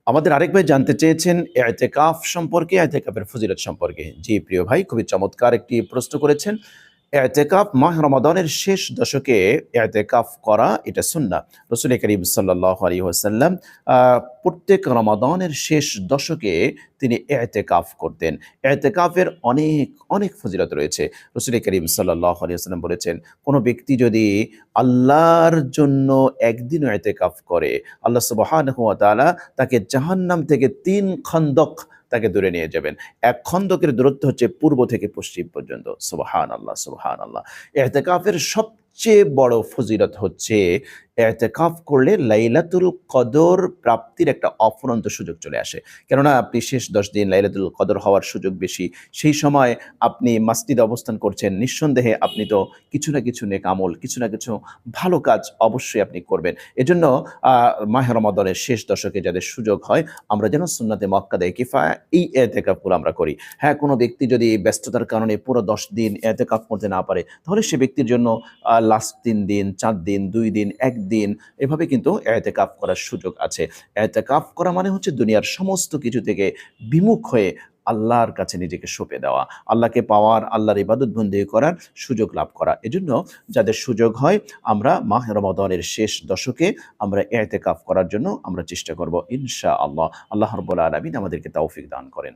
আমাদের আরেক ভাই জানতে চেয়েছেন ইতিকাফ সম্পর্কে, ইতিকাফের ফজিলত সম্পর্কে। জি, প্রিয় ভাই, খুবই চমৎকার একটি প্রশ্ন করেছেন। ইতিকাফ মাহ রমাদানের শেষ দশকে ইতিকাফ করা এটা সুন্নাহ। রাসূল করিম সাল্লাল্লাহু আলাইহি ওয়াসাল্লাম আ প্রত্যেক রমাদানের শেষ দশকে তিনি ইতিকাফ করতেন। ইতিকাফের অনেক, অনেক ফজিলত রয়েছে। রাসূল করিম সাল্লাল্লাহু আলাইহি ওয়াসাল্লাম বলেছেন, কোন ব্যক্তি যদি আল্লাহর জন্য একদিনও ইতিকাফ করে, আল্লাহ সুবহানাহু ওয়া তাআলা তাকে জাহান্নাম থেকে ৩ খন্দক তাকে দূরে নিয়ে যাবেন। এক খন্দকের দূরত্ব হচ্ছে পূর্ব থেকে পশ্চিম পর্যন্ত। সুবহানাল্লাহ, সুবহানাল্লাহ। ইতিকাফের সবচেয়ে বড় ফজিলত হচ্ছে ইতিকাফ করলে লাইলাতুল কদর প্রাপ্তির একটা অফুরন্ত সুযোগ চলে আসে। কেননা আপনি শেষ ১০ দিন লাইলাতুল কদর হওয়ার সুযোগ বেশি। সেই সময় আপনি মাসজিদে অবস্থান করছেন। নিঃসন্দেহে আপনি তো কিছু না কিছু নেক আমল, কিছু না কিছু ভালো কাজ অবশ্যই আপনি করবেন। এজন্য আ মাহে রমাদানের শেষ দশকে যাদের সুযোগ হয়, আমরা যেন সুন্নাতে মুআক্কাদায়ে কিফায়া এই ইতিকাফগুলো আমরা করি। হ্যাঁ, কোনো ব্যক্তি যদি ব্যস্ততার কারণে পুরো ১০ দিন ইতিকাফ করতে না পারে, তাহলে সে ব্যক্তির জন্য লাস্ট ৩ দিন, ৪ দিন, ২ দিন, ১ দিন এভাবে কিন্তু ইতিকাফ করার সুযোগ আছে। ইতিকাফ করা মানে হচ্ছে দুনিয়ার সমস্ত কিছু থেকে বিমুখ হয়ে আল্লাহর কাছে নিজেকে সঁপে দেওয়া। আল্লাহকে পাওয়ার, আল্লাহর ইবাদত বন্দেগী করার সুযোগ লাভ করা। এজন্য যাদের সুযোগ হয় আমরা মাহে রমাদানের শেষ দশকে আমরা ইতিকাফ করার জন্য আমরা চেষ্টা করব ইনশাআল্লাহ। আল্লাহ রাব্বুল আলামিন আমাদেরকে তৌফিক দান করেন।